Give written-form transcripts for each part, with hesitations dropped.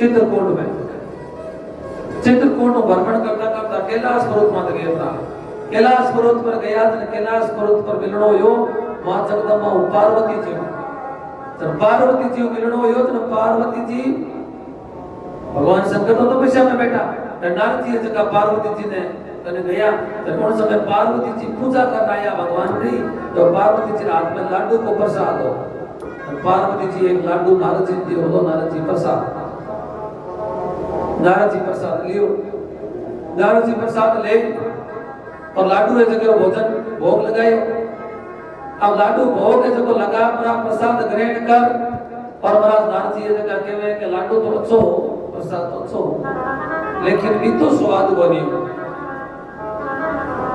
चित्रकूट में भ्रमण करता करता कैलाश पर्वत में गया। कैलाश पर्वत पर गया तो कैलाश पर्वत पर मिलनो यो मां जगदम्बा पार्वती जी। जब पार्वती जी मिलनो यो तो पार्वती जी भगवान शंकर तो तपस्या में बैठा, नारद जी जगह पार्वती जी ने कने गया तो उन समय पार्वती जी पूजा करना आया भगवान की। तो पार्वती जी हाथ में लाडू को प्रसाद हो, पार्वती जी एक लाडू नारद जी दियो, नारद जी प्रसाद लियो। नारद जी प्रसाद ले और लाडू है जगह भोजन भोग लगायो। अब लाडू भोग है जगह लगा प्रसाद ग्रहण कर और महाराज नारद जी जगह कहवे कि लाडू तो अच्छो हो, प्रसाद तो अच्छो हो, लेकिन भी तो स्वाद बनी।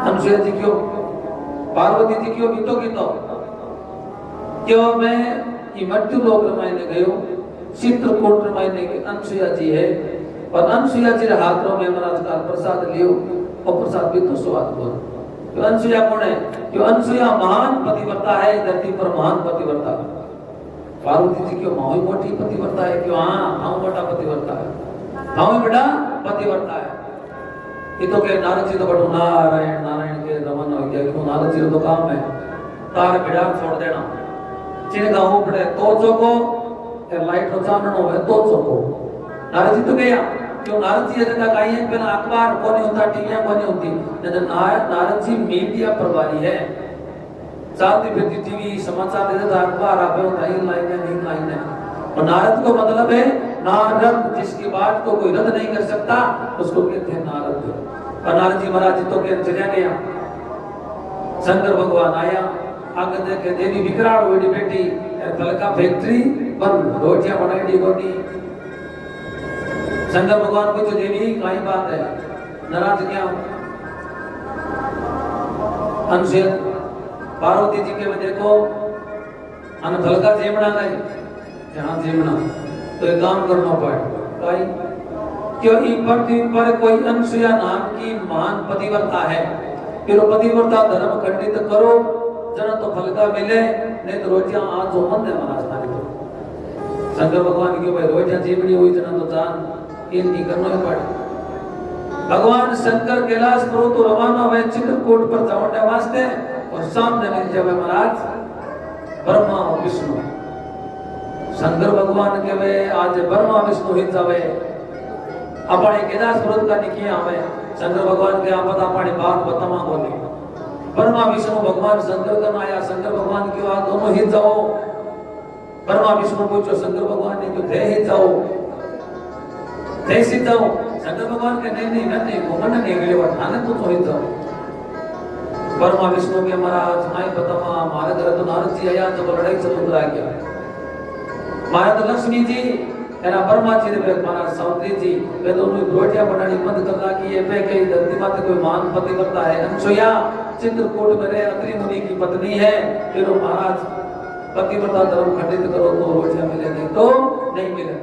अनुसुईया जी क्यों, पार्वती जी क्यों भी तो क्यों मैं मृत्यु लोक रमायने गयो, चित्रकूट रमायने की अनुसुईया जी है और अनुसुईया जी हाथों में महाराज का प्रसाद लियो और प्रसाद भी तो स्वाद बोल। तो अनुसुईया कौन है? जो अनुसुईया महान पतिव्रता है, धरती पर महान पतिव्रता। पार्वती जी क्यों माँ मोटी पतिव्रता है, क्यों हाँ माँ मोटा पतिव्रता है, माँ बड़ा पतिव्रता है। ये तो के नारद जी तो बड़ो नारायण के रमन हो गया। क्यों नारद जी तो काम है तार बिड़ा छोड़ देना, चिन्ह हो पड़े तो चोको लाइट रो चाननो है तो चोको। नारद जी तो गया क्यों नारद जी जगह काई है पहला अखबार कोनी होता, टीवियां कोनी होती, जब नारद जी मीडिया प्रभारी है, चलती फिरती टीवी समाचार देते था, अखबार आपे होता ही लाइन है। और नारद को मतलब है नारद, जिसकी बात को कोई रद्द नहीं कर सकता उसको कहते हैं नारद। और नारद जी महाराज जी तो के चला गया। शंकर भगवान आया, आगे देखे देवी विकराल हुई बेटी तलका फैक्ट्री बंद, रोटियां बनाई दी गोनी। शंकर भगवान पूछो देवी काई बात है, नाराज क्या? अनुसुईया पार्वती जी के में देखो अन तलका जेमना गई, जहां जेमना तो एक काम करना पड़े काई क्यों ई पृथ्वी पर कोई अनुसुईया नाम की महान पतिव्रता है, फिर पतिव्रता धर्म खंडित करो जना तो फल का मिले, नहीं तो रोटियां आज जो मन है महाराज खाली। तो शंकर भगवान की भाई रोटियां जीवनी हुई जना तो जान इनकी करना ही पड़े। भगवान शंकर कैलाश पर्वत तो रवाना हुए चित्रकूट पर जाने वास्ते और सामने मिल जावे महाराज ब्रह्मा और विष्णु। शंकर भगवान के वे आज ब्रह्मा विष्णु ही जावे अपने कैलाश पर्वत का निकिया आवे। शंकर भगवान के आपदा अपनी बात बतावा बोली, ब्रह्मा विष्णु भगवान शंकर का आया। शंकर भगवान की बात दोनों ही जाओ, ब्रह्मा विष्णु पूछो शंकर भगवान ने क्यों थे ही जाओ, थे ही जाओ। शंकर भगवान के नहीं नहीं घूमने नहीं गए और थाने तो ही जाओ। ब्रह्मा विष्णु के महाराज माई बतावा हमारे घर तो नारद जी आया जब लड़ाई चल रहा गया, मारे तो लक्ष्मी जी एना ब्रह्मा जी ने महाराज सौंदर्य जी वे दोनों रोटियां बनानी बंद करना की ये पे कई धरती माते कोई महान पतिव्रता है अनुसुईया चित्रकूट में रहे अत्रि मुनि की पत्नी है। फिर महाराज पतिव्रता धर्म खंडित करो तो रोटियां मिलेगी तो नहीं मिले।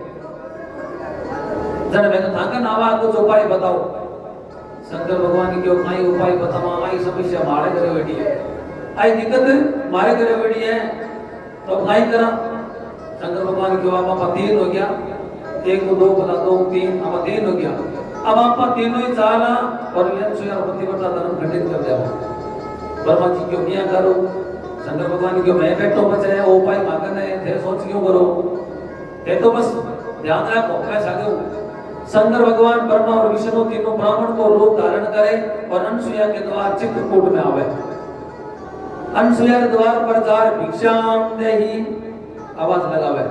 जन मैं तो थाका नावा कुछ उपाय बताओ। शंकर भगवान की क्यों काई उपाय बतावा, आई समस्या मारे करे बैठी है, आई दिक्कत मारे करे बैठी है तो काई करा। शंकर भगवान की आपा 3 हो गया, 1 2 बता 2 3 आपा 3 हो गया। अब आपा तीनों ही चाला और अनुसुईया पतिव्रता धर्म खंडित कर दिया। ब्रह्मा जी क्यों किया करो, शंकर भगवान क्यों मैं बैठो बचे वो उपाय मांगने थे सोच क्यों करो, ये तो बस ध्यान रखो मैं साधु। शंकर भगवान ब्रह्मा और विष्णु तीनों ब्राह्मण को रूप धारण करे और अनुसुईया के द्वार चित्रकूट में आवे। अनुसुईया के द्वार पर जार भिक्षाम देहि आवाज लगावे।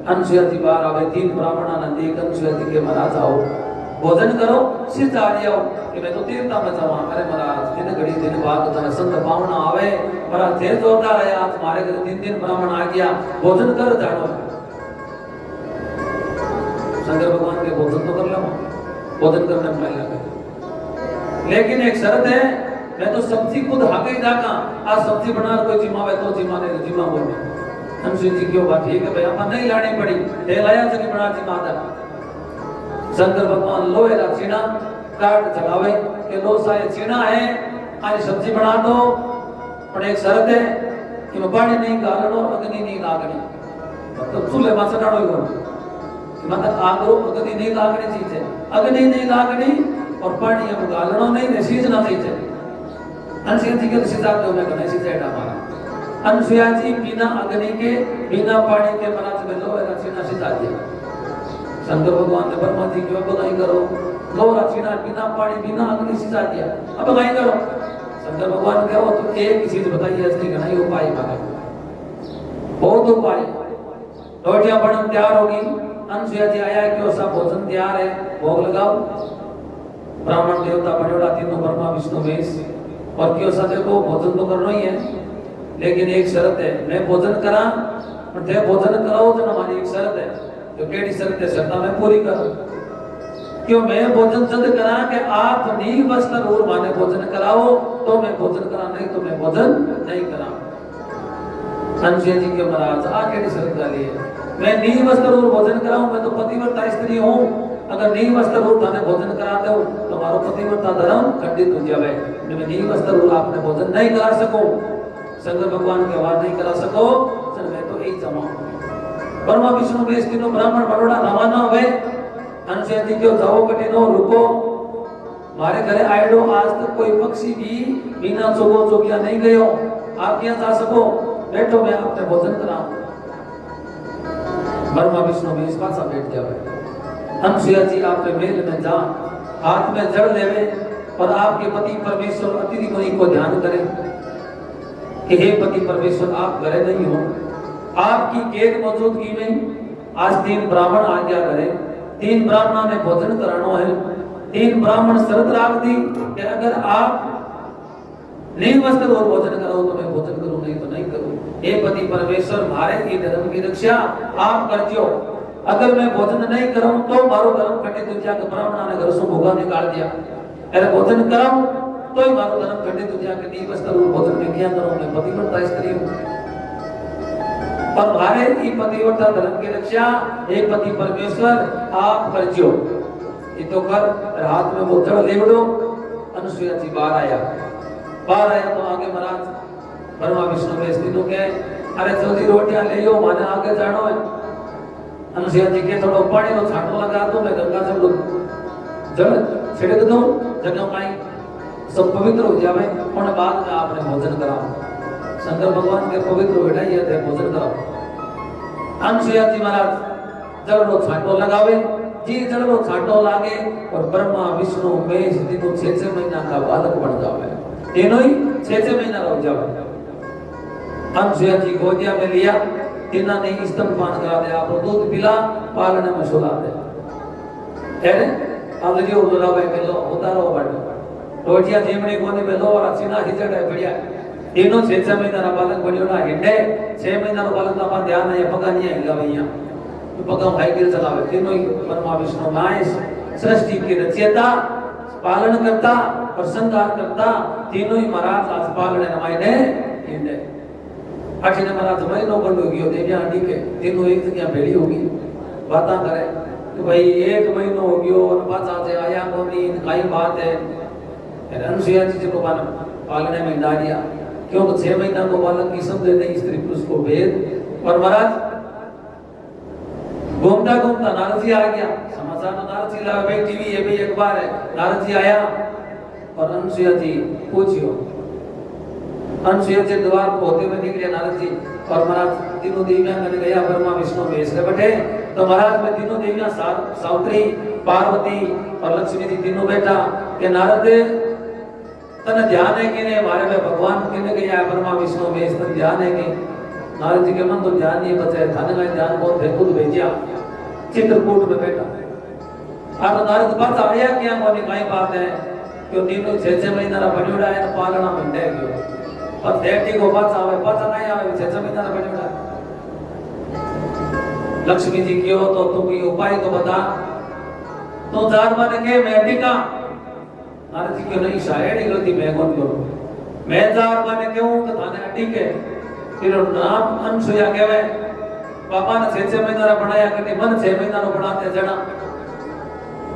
अनुसुईया जी बाहर आवे, 3 ब्राह्मण आनंद एक अनुसुईया जी के महाराज आओ भोजन करो सिद्ध आ जाओ कि मैं तो तीर्था में जावा। अरे महाराज दिन घड़ी दिन बाद तने संत पावना आवे महाराज थे जोरदार है, आज हमारे घर 3 ब्राह्मण आ गया भोजन कर जानो। शंकर भगवान के भोजन तो कर लो, भोजन करने में लगे, लेकिन एक शर्त है मैं तो सब्जी खुद हाके ही जाका आज सब्जी बना कोई जिम्मावे तो जिम्माने जिम्मा बोले। अनुसुईया जी क्यों बात ठीक है भाई अपन नहीं लानी पड़ी ते लाया जगी बना जिम्मादा। शंकर भगवान लोहे का चीना काट चलावे के लो सारे चीना है आज सब्जी बना दो, पर एक शर्त है कि मैं पानी नहीं गालनो अग्नि नहीं लागनी, मतलब चूल्हे में चढ़ानो ही मतलब आगो अग्नि नहीं लागनी चीज है, अग्नि नहीं लागनी और पानी अब गालनो नहीं ने सीजना चाहिए। अनसुया जी के सीधा तो मैं कहना सीधा हमारा अनसुया जी बिना अग्नि के बिना पानी के महाराज में लो रचना सीधा दिया। शंकर भगवान ने ब्रह्मा जी क्यों बगाई करो लो रचना बिना पानी बिना अग्नि सीधा दिया, अब बगाई करो। शंकर भगवान कहो तो एक ही चीज बताइए असली का नहीं उपाय मांगा, बहुत उपाय। रोटियां बनन तैयार होगी, अनसुया जी आया कि सब भोजन तैयार है, भोग लगाओ। ब्राह्मण देवता बड़ोड़ा तीनों ब्रह्मा विष्णु महेश और क्यों सा देखो भोजन तो करना ही है, लेकिन एक शर्त है, मैं भोजन करा और थे भोजन कराओ तो हमारी एक शर्त है, तो केड़ी शर्त है, शर्त मैं पूरी करूं। क्यों मैं भोजन जल्द करा कि आप नील वस्त्र और माने भोजन कराओ तो मैं भोजन करा, नहीं तो मैं भोजन नहीं करा। अनसुया जी के महाराज आ केड़ी शर्त डाली है, मैं नील वस्त्र और भोजन कराऊं, मैं तो पतिव्रता स्त्री हूं, अगर नील वस्त्र और थाने भोजन करा दो तो मारो पतिव्रता धर्म खंडित हो जावे। मैं नील वस्त्र और आपने भोजन नहीं करा सको, शंकर भगवान के आवाज नहीं करा सको, सर मैं तो यही चाहूं। ब्रह्मा विष्णु महेश तीनों ब्राह्मण बड़ोड़ा रवाना हुए। अनसुया जी क्यों जाओ कठिनो रुको, मारे घरे आएडो आज तक कोई पक्षी भी बिना चोगो चोगिया नहीं गयो, आप क्या जा सको, बैठो मैं आपने भोजन कराऊं। ब्रह्मा विष्णु महेश पासा बैठ जावे। अनसुया जी आप मेल में जा हाथ में जड़ लेवे और आपके पति परमेश्वर अतिथि मुनि को ध्यान करें कि हे पति परमेश्वर आप घरे नहीं हो, आपकी गैर मौजूदगी में आज 3 ब्राह्मण आज्ञा करें, 3 ब्राह्मणों ने भोजन कराना है। 3 ब्राह्मण शर्त रख दी कि अगर आप नील वस्त्र और भोजन करो तो मैं भोजन करूं, नहीं तो नहीं करूं। हे पति परमेश्वर मारे की धर्म की रक्षा आप करजो, अगर मैं भोजन नहीं करूं तो मारो धर्म खंडित हो जाके ब्राह्मण ने घर से भोगा निकाल दिया, अगर भोजन कराऊं तो ही मारो धर्म खंडित हो जाके नील वस्त्र और भोजन में क्या करूं, मैं पतिव्रता स्त्री हूं। पर मारे की पतिव्रता धर्म की रक्षा एक पति परमेश्वर आप करजो, ये तो कर। हाथ में वो जड़ लेवड़ो। अनसुया जी बाहर आया तो आगे महाराज ब्रह्मा विष्णु महेश तीनों के अरे जल्दी रोटियां ले लो, माने आगे जानो है। अनसुया जी के थोड़ा पानी रो छांटो लगा दो, मैं गंगा जल जल छिड़क दूं जगह पाई सब पवित्र हो जावे, और बाद में आपने भोजन कराओ। शंकर भगवान के पवित्र बेटा ये थे भोजन कराओ। अनसुया जी महाराज जल रो छांटो लगावे, जी जल रो छांटो लागे और ब्रह्मा विष्णु महेश तीनों 6 महीना का बालक बन जावे, तीनों ही 6 महीना रह जावे। अनसुया जी गोदिया में लिया, तीना ने स्तनपान करा दिया, आप दूध पिला, पालने में सुला दे। अरे अब जो उड़ावे में लो उतारो बाटो रोटियां जीवनी कोनी में लो और सीना हिजड़े बढ़िया तीनों 6 महीना रा बालक बनियोड़ा हिंडे 6 महीना रो बालक का ध्यान है पगा नहीं हिला भैया तो पगा साइकिल चलावे। तीनों ही ब्रह्मा विष्णु महेश सृष्टि की रचयिता पालन करता और संहार करता, तीनों ही महाराज आज पालने नमाइने हिंडे। अठिने महाराज महीनों बंद हो गयो देवियां हंडी के तीनों एक जगह भेड़ी होगी बातें करे कि भाई 1 महीनो हो गयो और पाछा से आया कोनी काई बात है। अनसुया जी को पालने में डालिया क्योंकि 6 महीना को बालक की समझे नहीं स्त्री पुरुष को भेद। और महाराज घूमता घूमता नारद जी आ गया, समाचार तो नारद जी लावे भाई टीवी ये भी अखबार है। नारद जी आया और अनसुया जी पूछियो, अनसुया जी द्वार को होते हुए निकले नारद जी और महाराज तीनों देवियां कने गया ब्रह्मा विष्णु महेश के बैठे। तो महाराज में तीनों देवियां सावित्री पार्वती और लक्ष्मी जी तीनों बैठा के नारद तने ध्यान है कि ने हमारे में भगवान किने गया ब्रह्मा विष्णु महेश तन ध्यान है कि नारद जी के मन तो ध्यान नहीं बचे थाने का ध्यान बहुत है खुद भेजिया चित्रकूट में बैठा। अब नारद पास आया क्या कोनी काई बात है क्यों तीनों 6 महीना रा बनियोड़ा है पालना में दे गयो और देवटी को पास आवे पास नहीं आवे 6 महीना रा बनियोड़ा। लक्ष्मी जी क्यों तो तू कोई उपाय तो बता, तो जार माने के मैं टिका नारद जी क्यों नहीं शायद गलती मैं कौन करूं, मैं जार माने क्यों तो थाने ठीक है फिर नाम अनसुया कहवे पापा ने 6 महीना रा बनाया कटी मन 6 महीना रो बनाते जड़ा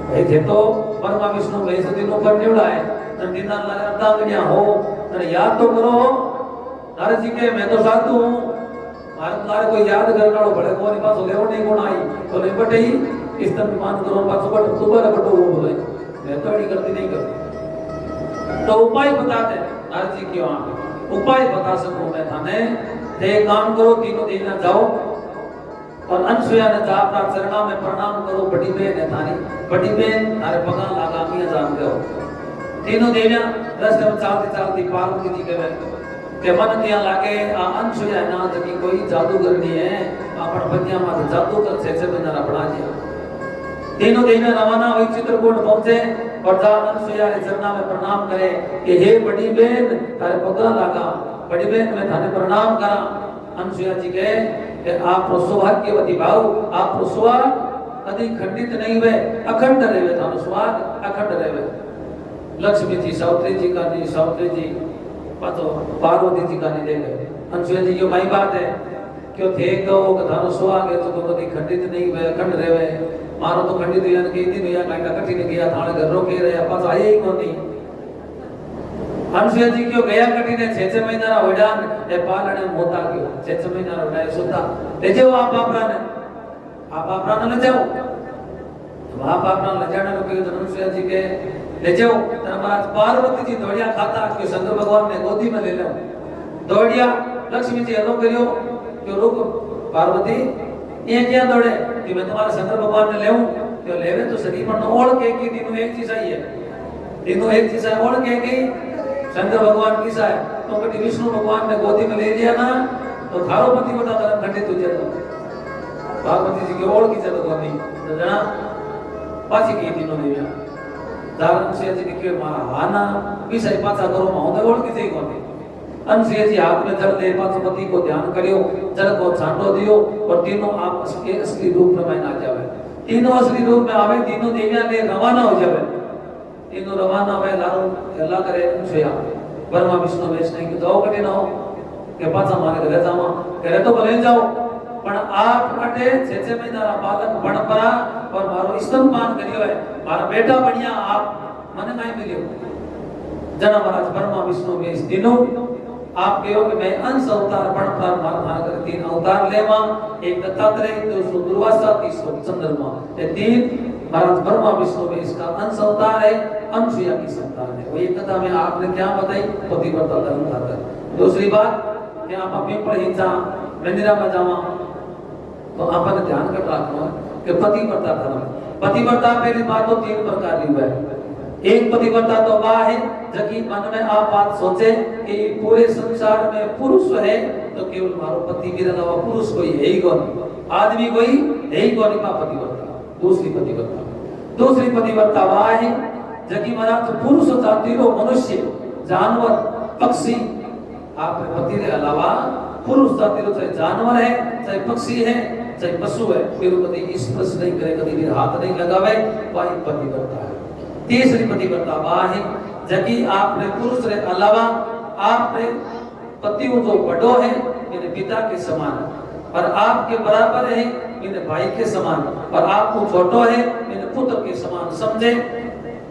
भाई थे तो ब्रह्मा विष्णु महेश तीनों पर निवड़ा है न दिना लगा गया हो न याद तो करो। नारद जी के मैं तो साधु हूं मारे कोई याद करने वालों बड़े कोई पास ले नहीं कौन आई तो नहीं बटे ही इस तरह मान करो पास बट दोबारा बटो वो बोले मैं तो नहीं करती नहीं करती तो उपाय बताते नारद जी क्यों उपाय बता सकूं मैं थाने ते काम करो तीनों दिन ना जाओ और अनसुया ने जा अपना चरणा में प्रणाम करो बड़ी बहन है थारी बड़ी बहन थारे पगा लागा मियां जान दो तीनों देवियां रास्ते में चलती चलती पार्वती जी के के मन दिया लागे आ अनसुया ना जकी कोई जादूगर नहीं है अपन बनिया में जादूगर से बना बना दिया तीनों देवियां रवाना हुई चित्रकूट पहुंचे और जा अनसुया के चरणा में प्रणाम करे कि हे बड़ी बहन तारे पगा लागा बड़ी बहन मैं थाने प्रणाम करा अनसुया जी के कि आप सौभाग्यवती भाव आप स्वाद कभी खंडित नहीं हुए अखंड रहे थानो स्वाद अखंड रहे लक्ष्मी जी सावित्री जी का नहीं सावित्री जी तो पार्वती जी का नहीं देखे अनसुया जी की माई बात है क्यों थे गो कथानो सुहाग है तो कभी खंडित नहीं हुए अखंड रहे मारो तो खंडित हुआ के दिन हुआ कांटा कठी ने गया थाने घर रोके रहे पास आए ही कोनी अनसुया जी क्यों गया कठी ने 6 महीना रा होडान ए पालने मोता क्यों 6 महीना रा होडाए सुता ले जाओ आप आपरा ने ले जाओ तो आप आपरा ले जाने को कहो तो अनसुया जी के ले जाओ महाराज पार्वती जी दौड़िया खाता कि शंकर भगवान ने गोदी में ले लो दौड़िया लक्ष्मी जी हलो करियो क्यों रुक पार्वती ये क्या दौड़े कि मैं तुम्हारे शंकर भगवान ने लेऊं क्यों लेवे तो शरीर पर ओढ़ के कि तीनों एक चीज आई है तीनों एक चीज है ओढ़ के कि शंकर भगवान किसा है तो कभी विष्णु भगवान ने गोदी में ले लिया ना तो थारो पति बता धर्म खंडित हो जाता पार्वती जी की ओढ़ की चलो गोदी तो जना पाची की तीनों देवियां दारण से जी के मारा हाना विषय पाचा करो माउदे ओढ़ की थई कोनी अनसुया जी हाथ में जल ले पाचो पति को ध्यान करियो जल को छांटो दियो और तीनों आप के असली रूप में आ जावे तीनों असली रूप में आवे तीनों देवियां ले रवाना हो जावे तीनों रवाना हुए लारो अल्लाह करे अनसुया ब्रह्मा विष्णु महेश नहीं कि जाओ कटे ना हो के पाचा मारे घरे जावा घरे तो भले जाओ पण आप अटे 6 महीना रा बालक बण परा और मारो स्तनपान करियो है मारा बेटा बढ़िया आप मने नहीं मिलियो जना महाराज ब्रह्मा विष्णु महेश तीनों आप कहो कि मैं अंश अवतार बण पर मारा थाना कर 3 अवतार लेवा एक दत्तात्रेय दूसरो दुर्वासा तीसरो चंद्रमा ये 3 महाराज ब्रह्मा विष्णु महेश का अंश अवतार है अनसुया की संतान है वो ये कथा में आपने क्या बताई पतिव्रता धर्म खातर दूसरी बात कि आप अपने पर हिंसा मंदिरा में जावा तो आपने ध्यान कर रखना कि पतिव्रता धर्म पतिव्रता पहली बात तो 3 प्रकार की है एक पतिव्रता तो वह है जबकि मन में आप बात सोचे कि पूरे संसार में पुरुष है तो केवल मारो पति के अलावा पुरुष कोई है ही कौन आदमी कोई है ही कौन का पतिव्रता दूसरी पतिव्रता वह है जबकि महाराज पुरुष जाति रो मनुष्य जानवर पक्षी आप पति के अलावा पुरुष जाति रो चाहे जानवर है चाहे पक्षी है चाहे पशु है फिर कभी स्पर्श नहीं करे कभी भी हाथ नहीं लगावे वही पतिव्रता है तीसरी पतिव्रता वह है जबकि आपने पुरुष के अलावा आपने पति जो बड़ो है मेरे पिता के समान और आपके बराबर है मेरे भाई के समान और आपको छोटो है मेरे पुत्र के समान समझे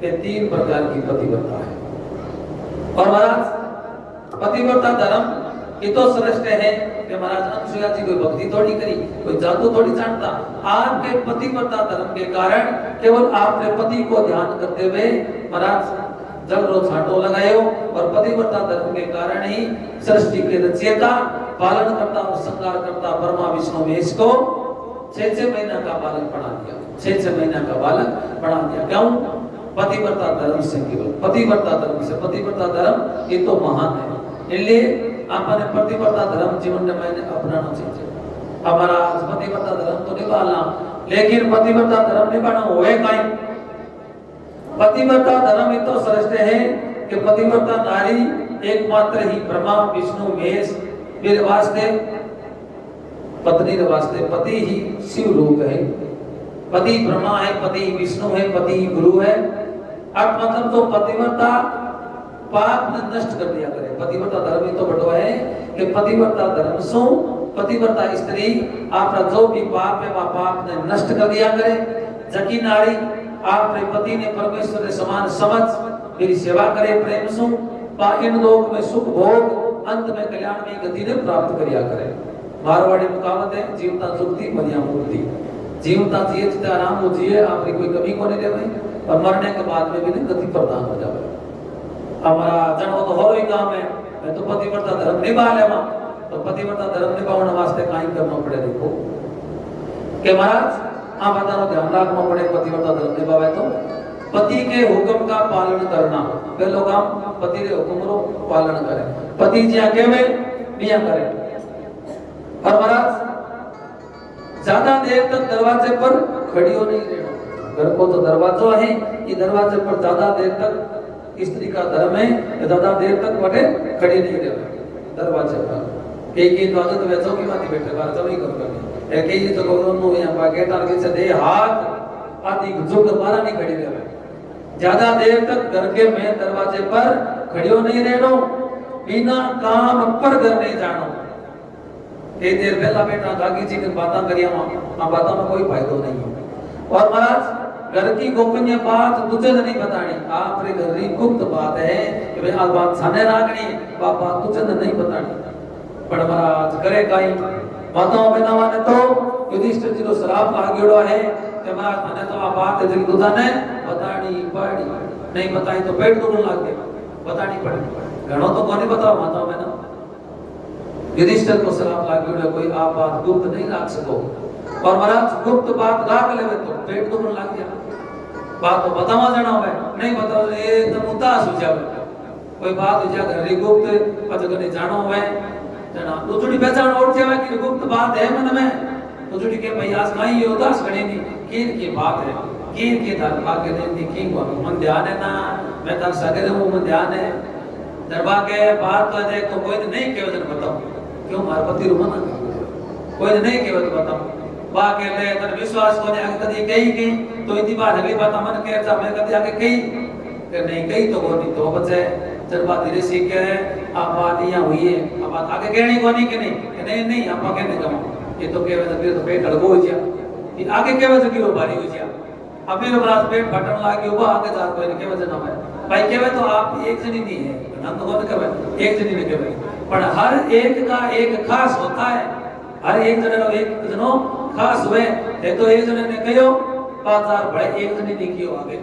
ये 3 प्रकार की पतिव्रता है और महाराज पतिव्रता धर्म ये तो श्रेष्ठ है कि महाराज अनसुया जी कोई भक्ति थोड़ी करी कोई जादू थोड़ी जानता आपके पतिव्रता धर्म के कारण केवल आपने पति को ध्यान करते हुए महाराज जल रो छाटो लगायो और पतिव्रता धर्म के कारण ही सृष्टि के रचयिता पालन करता और संहार करता ब्रह्मा विष्णु महेश को 6 महीना का बालक बना दिया 6 महीना का बालक बना दिया क्यों पतिव्रता धर्म से केवल पतिव्रता धर्म से पतिव्रता धर्म ये तो महान है इसलिए आपने पतिव्रता धर्म जीवन में मैंने अपनाना चाहिए हमारा पतिव्रता धर्म तो निभाना लेकिन पतिव्रता धर्म निभाना होए काई पतिव्रता धर्म ही तो श्रेष्ठ है कि पतिव्रता नारी एकमात्र ही ब्रह्मा विष्णु महेश मेरे वास्ते पत्नी के वास्ते पति ही शिव रूप है पति ब्रह्मा है पति विष्णु है पति गुरु है अब मतलब तो पतिव्रता पाप ने नष्ट कर दिया करे पतिव्रता धर्म तो बड़ो है कि पतिव्रता धर्म सो पतिव्रता स्त्री आपका जो भी पाप है वह पाप ने नष्ट कर दिया करे जकी नारी आपके पति ने परमेश्वर के समान समझ मेरी सेवा करे प्रेम सो इन लोक में सुख भोग अंत में कल्याण में गति ने प्राप्त करिया करे मारवाड़ी में कहावत है, जीवता जुगती मरिया मुक्ति। जीवता जिए जिते आराम हो जिए, आपकी कोई कमी को नहीं रहे, और मरने के बाद में भी नहीं गति प्रदान हो जाए। हमारा जनो तो हो ही काम है, मैं तो पतिव्रता धर्म निभा लेवा, तो पतिव्रता धर्म निभाने वास्ते काई करना पड़े। देखो के महाराज आ बतानो ध्यान रखना पड़े, पतिव्रता धर्म निभावे तो पति के हुक्म का पालन करना। पहलो काम पति के हुक्म रो पालन करे, पति ज्या कहवे बिया करे। और महाराज ज्यादा देर तक दरवाजे पर खड़ियो नहीं रहना। घर को तो दरवाजा है, ये दरवाजे पर ज्यादा देर तक स्त्री का धर्म है, ज्यादा देर तक बटे खड़ी नहीं रहना दरवाजे पर। एक ही आदत वैसो की बात बैठे बार जब ही कर एक ही तो दोनों यहां पर गेट आगे से दे हाथ आदि झुक मारा नहीं खड़ी रहे। ज्यादा देर तक घर के मेन दरवाजे पर खड़ियो नहीं रहनो, बिना काम पर घर नहीं जानो। एक देर पहला बेटा गागी जी की बातें करिया, वहां बातों में कोई फायदा नहीं है। और महाराज घर की गोपनीय बात तुझे नहीं बतानी, आपरे घर की गुप्त बात है कि भाई आज बात सामने रखनी, बात तुझे नहीं बतानी। पर महाराज करे काई बातों में ना माने तो युधिष्ठिर जी को श्राप लागेड़ो है कि महाराज मैंने तो आ बात है तुझे ने बतानी पड़ी, नहीं बताई तो पेट दुखने लग गया, बतानी पड़ी। घणो तो कोनी बताओ माता में ना। युधिष्ठिर को श्राप लागेड़ो, कोई आप बात गुप्त नहीं रख सको। और महाराज गुप्त बात रख लेवे तो पेट दुखने लग गया। बात तो बतावा जाना है, नहीं बताओ एकदम उदास हो जावे। कोई बात हो जाए घर गुप्त पता करने जानो है जना तो थोड़ी पहचान और जावे कि गुप्त बात है मन में, तो थोड़ी के भाई आज नहीं ये उदास खड़े नहीं कीन की बात है, कीन की धर्म के दिन दी की को मन ध्यान है ना, मैं तक सगे हूं मन ध्यान है दरबार के बात तो देख तो कोई नहीं केव जन बताओ क्यों मार पति रुमना कोई नहीं केव तो बताओ बा के ले तन विश्वास कोने आगे कदी कही की तो इतनी बात अगली बात मन के जा मैं कदी आगे कही कि नहीं कही तो कोनी तो बचे जब बात धीरे सीख के आप बात यहाँ हुई है, अब बात आगे कहनी कोनी कि नहीं नहीं आप कहने कमा ये तो कहवे तो फिर तो पेट अड़गो हो गया, ये आगे कहवे तो किलो भारी हो गया। अभी तो बरात पेट फटन लग गया, वो आगे जा कोई नहीं कहवे ना है भाई कहवे तो आप एक जनी नहीं है, नंद को नहीं कहवे एक जनी नहीं कहवे, पर हर एक का एक खास होता है। हर एक जने नो एक जनो खास हुए है, तो एक जने ने कहो 5000 बड़े एक जने ने कियो आगे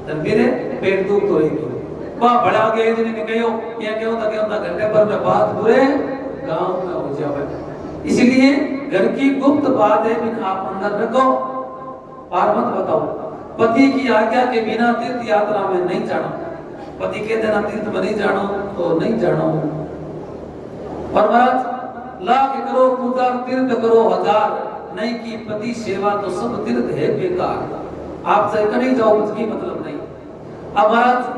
तन फिर पेट दुख तो एक वाह बड़ा आगे एक जने ने कहो ये क्यों था घंटे पर में बात पूरे गांव में हो जावे। इसीलिए घर की गुप्त बात है बिन आप अंदर रखो और मत बताओ। पति की आज्ञा के बिना तीर्थ यात्रा में नहीं जाना, पति के देना तीर्थ में नहीं जानो तो नहीं जानो। और महाराज लाख करो पूजा तीर्थ करो हजार, नहीं की पति सेवा तो सब तीर्थ है बेकार। आप से कहीं जाओ उसकी मतलब नहीं। अब महाराज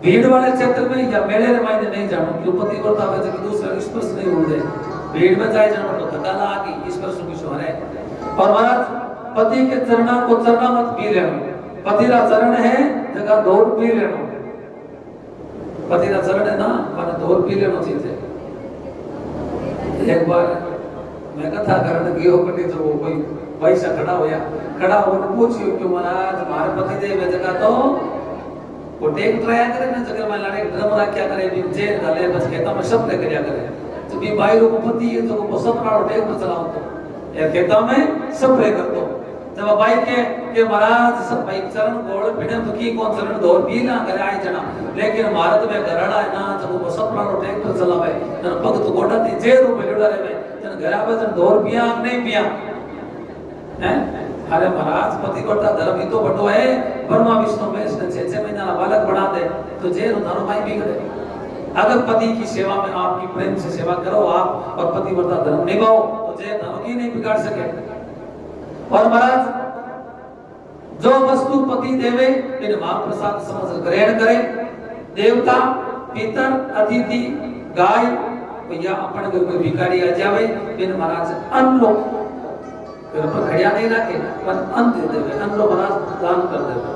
भीड़ वाले क्षेत्र में या मेले मायने नहीं जानो, क्यों पति को तावे कि दूसरा स्पर्श नहीं हो जाए, भीड़ में जाए जानो तो धक्का लागी स्पर्श की शोर है। और महाराज पति के चरणा को चरणा मत पी लेना, पति रा चरण है जगह दौड़ पी लेना, पति रा चरण है ना माने दौड़ पी लेना चीज है। एक बार मैं कथा करने गयो कटी तो वो कोई पैसा खड़ा होकर पूछियो कि महाराज हमारे पति देव जगह तो वो टेक ट्राया करे ना जगह में लाने ड्रम रख क्या करे भी जेल डाले बस खेता में सब ले करया करे तो भी भाई को पति है तो वो सब नालो टेक में चलाओ तो ये खेता में सब ले कर दो। जब भाई के महाराज सब भाई चरण गोड़ बिना तो की कौन चरण दौड़ भी ना करे आई जना, लेकिन भारत में घरड़ा है ना जब वो सब नालो टेक में चलावे जन पग तो गोड़ा दी जेल में लड़ा रे जन घर आवे जन दौड़ पिया नहीं पिया हैं। अरे महाराज पति करता धर्म ही तो बटो है, ब्रह्मा विष्णु में इसने 6 महीना बालक बना दे तो जेल धर्म भाई भी करे। अगर पति की सेवा में आपकी प्रेम से सेवा करो आप और पतिव्रता धर्म निभाओ तो जेल धर्म की नहीं बिगाड़ सके। और महाराज जो वस्तु पति देवे इन महाप्रसाद समझ ग्रहण करे, देवता पितर अतिथि गाय या अपन घर कोई भिखारी आ जावे इन महाराज अन्न लो पर खड़िया नहीं रखे पर अन्न दे देवे, अन्न लो महाराज दान कर देवे।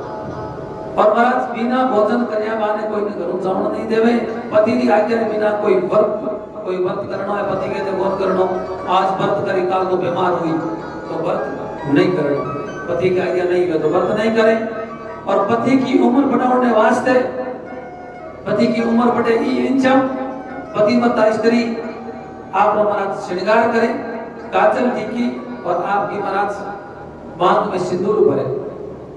और महाराज बिना भोजन करया माने कोई ने घरों जावन नहीं देवे, पति की आज्ञा के बिना कोई व्रत करना है पति के व्रत करनो, आज व्रत करी काल तो बीमार हुई तो व्रत नहीं करना, पति की आज्ञा नहीं है तो व्रत नहीं करे। और पति की उम्र बढ़ाने वास्ते पति की उम्र बढ़े ई इंचम पतिव्रता स्त्री आप महाराज श्रृंगार करें, काजल टीकी और आपकी महाराज मांग में सिंदूर भरे,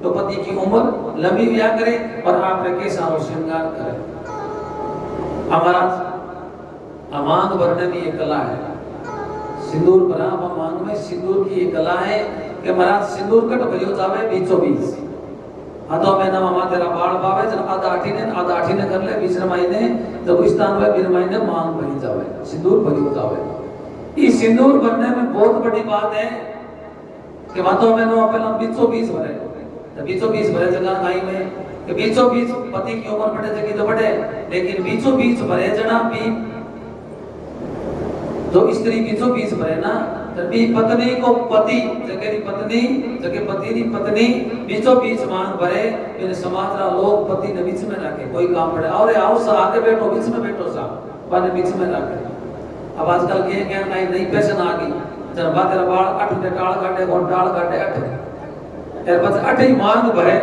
तो पति की उम्र लंबी व्या करे और आप कैसा और श्रृंगार करें। हमारा मांग भरने में एक कला है, सिंदूर भरा मांग में सिंदूर की एक कला है कि महाराज सिंदूर कट भरियो जावे बीचों बीच, आधो महीना में तेरा बाल पावे जब आधा आठी ने कर ले, बीच महीने जब स्थान में बीच महीने मांग भरी जावे, सिंदूर भरी जावे। इस सिंदूर भरने में बहुत बड़ी बात है कि मातो में नो पहला बीचों बीच भरे, तो बीचों बीच भरे जगह काई में कि बीचों बीच पति की उम्र बढ़े जगह तो बढ़े, लेकिन बीचों बीच भरे जना भी जो स्त्री बीचों बीच भरे ना, जब भी पत्नी को पति जगह पत्नी जगह पति नी पत्नी बीचों बीच मांग भरे, इन समाज रा लोग पति ने बीच में रखे, कोई काम पड़े और आओ सा आगे बैठो, बीच में बैठो सा पाने बीच में रखे। अब आजकल के क्या नई फैशन आ गई, जब बात तेरा बाल अठ ने टाल काटे कौन टाल काटे अठ यार बस अठ ही मांग भरे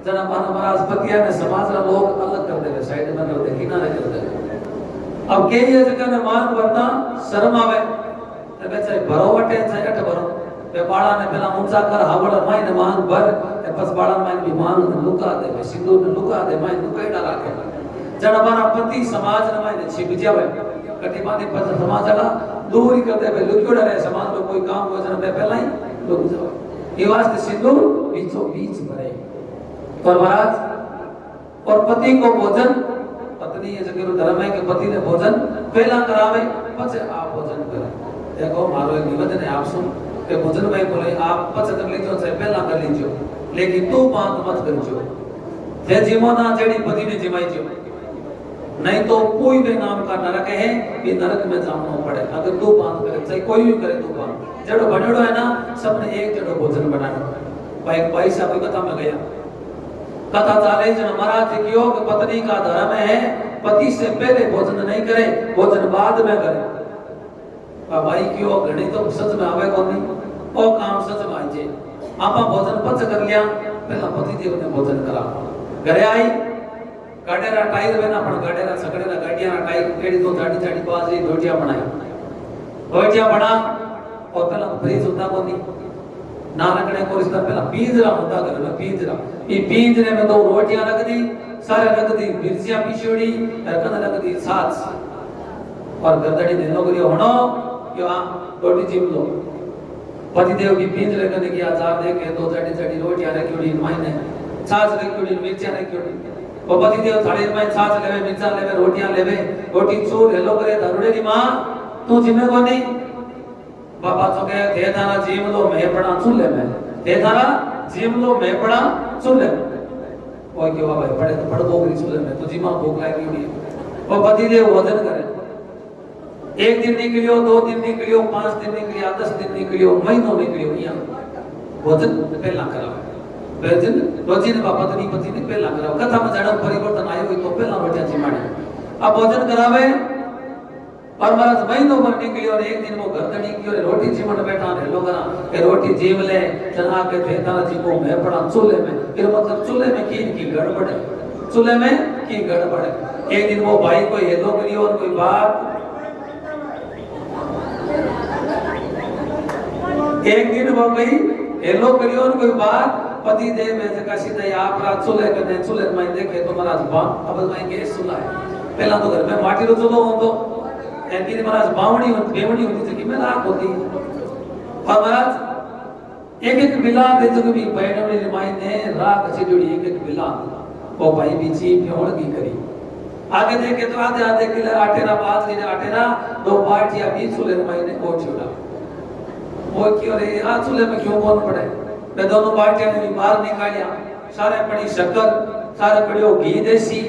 जना मन महाराज पतिया ने समाज रा लोग अलग कर दे, साइड में कर दे, किनारे कर दे। अब के ये जगह ने मांग भरना शर्म आवे, तबे चाहे भरो वटे चाहे अठ भरो, बे बाळा ने पेला ऊंचा कर हावड़ माई ने मांग भर, ए बस बाळा माई भी मांग ने लुका दे, बे सिंदूर ने लुका दे, माई लुकाईडा राखे। जना मारा पति समाज ने माई ने छिप जावे, कटी माने पर समाज वाला दूर ही कर दे, बे लुक्योड़ा रहे, समाज में कोई काम हो जना बे पहला ही लुक जावे। ये वास्ते सिंदूर बीचों बीच भरे और महाराज और पति को भोजन, पत्नी ये जगह धर्म है कि पति ने भोजन पहला करावे पछे आप भोजन करें। देखो मारो एक निवेदन है आप सुन के भोजन भाई बोले आप पछे कर लीजिए चाहे पहला कर लीजिए, लेकिन तू बात मत करियो, जे जीवो ना जेडी पति ने जिमाईजो, नहीं तो कोई भी नाम का नरक है, ये नरक में जाना पड़े। अगर तू बात करे चाहे कोई भी करे, तू बात जड़ो बनेड़ो है ना, सबने एक जड़ो भोजन बनाना। भाई भाई साहब कथा में गया, कथा चाले जन महाराज जी की कि पत्नी का धर्म है पति से पहले भोजन नहीं करे, भोजन बाद में करे। भाई क्यों घड़ी तो सच में आवे को नहीं, ओ काम सच में आजे आपा भोजन पच कर लिया, पहला पति देव ने भोजन करा, घरे आई गाडेरा टायर बना पण गाडेरा सगड़ेरा गाड़ियां टायर केड़ी तो जाडी जाडी बाजरी रोटियां बनाई, रोटियां बना और पहला फ्रीज होता को नहीं ना रखने को, इसका पहला पिंजरा होता घर में, पिंजरा, ये पिंजरे में दो रोटियां रख दी, सारे रख दी मिर्चियां पिछोड़ी, रखन रख दी साथ और गदड़ी ने नौकरी होनो कि हां रोटी जिम लो। पति देव की पिंजरे करने की आजाद है कि दो जाडी जाडी रोटियां रखियोड़ी मायने छाछ रखियोड़ी मिर्चियां रखियोड़ी, और पति देव थाली में छाछ लेवे मिर्चा लेवे रोटियां लेवे, रोटी चूर हेलो करे धरुड़े दी मां तू जिमे को नहीं, बाबा तो कहे थे थारा जीम लो मैं पड़ा चूल्हे में, थे थारा जीम लो मैं पड़ा चूल्हे में, वो क्यों भाई पड़े तो पड़ बोगरी चूल्हे में, तो जीमा भूख लागी हुई है। वो पति देव भोजन करे, एक दिन निकलियो, दो दिन निकलियो, 5 दिन निकलिया, 10 दिन निकलियो, महीनों निकलियो, यहाँ भोजन पहला करावे, भोजन रोजी ने बाबा पत्नी पति ने पहला करावे, कथा में जड़ा परिवर्तन आयो हुई तो पहला रोटियां जिमाड़ी, अब भोजन करावे और महाराज महीनों भर निकली और एक दिन वो गर्दनी की और रोटी जीवन बैठा है लोग ना के रोटी जीव ले जना के थे तारा जी को मैं पड़ा चूल्हे में, फिर मतलब चूल्हे में की गड़बड़ है, चूल्हे में की गड़बड़ है। एक दिन वो भाई को हेलो करी और कोई बात, एक दिन वो भाई हेलो करी और कोई बात, पति देव में जगह सीधे आप रात चूल्हे करने, चूल्हे में देखे तो महाराज बाप अब मैं गैस चूल्हा है, पहला तो घर में माटी रो चूल्हो हो तो एंटी महाराज बावणी होती बेवणी होती थी, में राख होती, और महाराज एक एक बिला दे जो भी बैठने रिमाई ने राख से जुड़ी एक एक बिला, वो भाई बीची प्योड़ की करी, आगे देखे तो आधे आधे किलो आटे ना बात ले आटे ना दो बाटिया बीच चूल्हे रिमाई ने कोट छोड़ा, वो क्यों रे आ चूल्हे में क्यों कौन पड़े, वे दोनों बाटिया ने भी बाहर निकालिया, सारे पड़ी शक्कर, सारे पड़ियो घी देसी,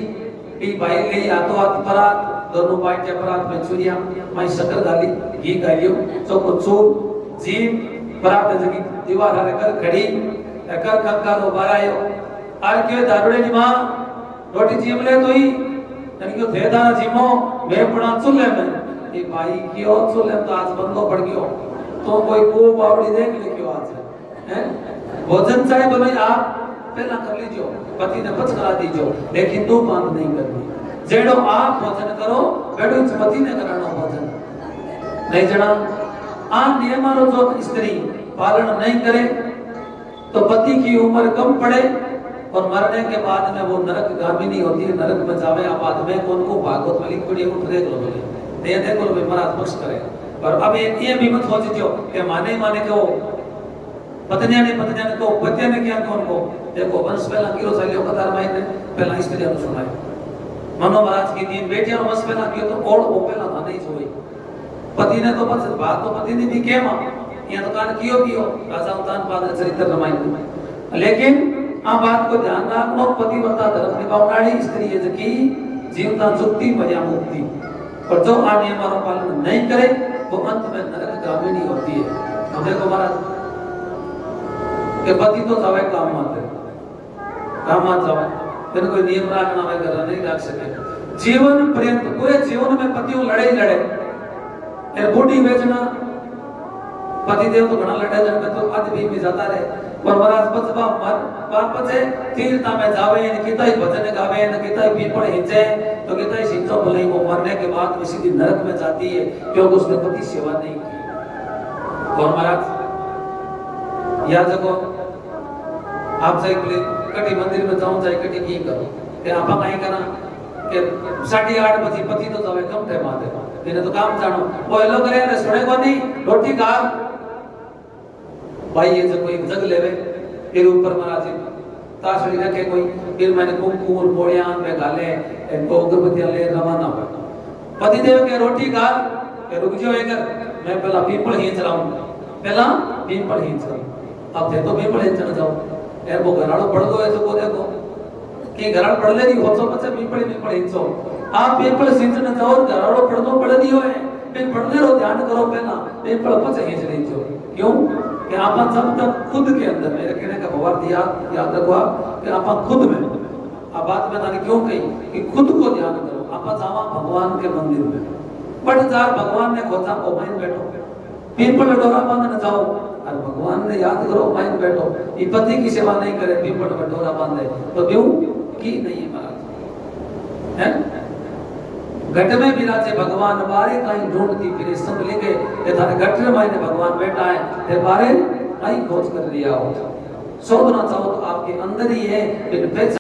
भी भाई ले आतो आत परात, दोनों बाटिया परात में चूरिया, माई शक्कर डाली, घी डालियो, चौको चूर, जीव परात जगी दीवार हरे कर खड़ी, कर खक्का तो बारायो, आर क्यों दारुड़े नी मां रोटी जीव ले तो ही, यानी क्यों थे दाना जीमो, मैं पड़ा चूल्हे में, ये भाई क्यों चूल्हे में तो आज बंदो पड़ गयो, तो कोई को बावड़ी देख ले क्यों आज है, भोजन चाहे बोले आप पहला कर लीजियो, पति ने पच करा दीजियो, लेकिन तू बात नहीं करनी, जेड़ो आप भोजन करो, बेड़ो पति ने कराना भोजन, नहीं जना आ नियमों जो स्त्री पालन नहीं करे तो पति की उम्र कम पड़े और मरने के बाद में वो नरक गामिनी होती है, नरक में जावे। आबाद में कौन को भागवत में लिख पड़ी उठ देख लो बोले दे देखो लो महाराज बख्श करे। पर अब ये भी मत सोचो कि माने को पत्नियां ने को पतिया ने क्या कौन को देखो वंश पहला किलो सालियो कतार माई ने पहला स्त्री ने सुनाई मनो महाराज की तीन बेटियां वंश पहला कियो तो और वो पहला था नहीं जोई पति ने तो बस बात तो पति ने भी केमा ये तो कान कियो राजा उतान पाद चरित्र रमाई। लेकिन आ बात को ध्यान रखनो पतिव्रता धर्म निभावनारी स्त्री है जकी जीवता जुक्ति मया मुक्ति और जो आ नियमों का पालन नहीं करे वो अंत में नरक गामिनी होती है। अब देखो महाराज के पति तो जावे काम जावे फिर कोई नियम रखना है कर नहीं रख सके जीवन पर्यंत पूरे जीवन में पतियों लड़े ए बूढ़ी बेचना पति देव तो घना लड़े जन तो आदमी भी जाता रहे और महाराज बचबा मर वापस है तीर्था में जावे न किताई भजन गावे न किताई पीपल हिंचे तो किताई सिंचो भले वो मरने के बाद में सीधी नरक में जाती है क्योंकि उसने पति सेवा नहीं की। और महाराज याद रखो आप चाहे कटी मंदिर में जाओ चाहे कटी की करो ते आपा कहीं करना कि 8:30 बजे पति तो जावे कम टाइम आते इन्हें तो काम जानो वो हेलो करे रे सुने को नहीं रोटी खा भाई ये जो कोई जग लेवे फिर ऊपर महाराज तासड़ी रखे कोई फिर मैंने कुंकुर बोड़ियान में गाले इनको अगरबत्तियां ले रवाना हुआ पति देव के रोटी खा के रुक जाओ इधर मैं पहला पीपल खींच रहा हूं पहला पीपल खींच रहा हूं अब थे तो पीपल खींचना जाओ यार वो घराड़ो पड़ गो ऐसे को देखो कि घराड़ पड़ ले रही हो तो बच्चे पीपल खींचो आप पीपल खींचना जाओ घराड़ो पड़नो पड़ रही हो फिर पढ़ने रो ध्यान करो पहला पीपल बच्चे खींच रही हो क्यों कि आप जब तक खुद के अंदर मेरे कहने का भाव याद रखो कि आप खुद में अब बात मैंने क्यों कही कि खुद को ध्यान करो आप जावा भगवान के मंदिर में बट जार भगवान ने खोजा को माइन बैठो पीपल डोरा बांधने जाओ और भगवान ने याद करो माइन बैठो ये पति की सेवा नहीं करे पीपल में डोरा बांधे तो क्यों की नहीं है महाराज है घट में विराजे भगवान बारे कहीं ढूंढती फिरे सब लिखे ये थारे घट में मायने भगवान बैठा है ते बारे कहीं खोज कर लिया हो शोधना चाहो तो आपके अंदर ही है फिर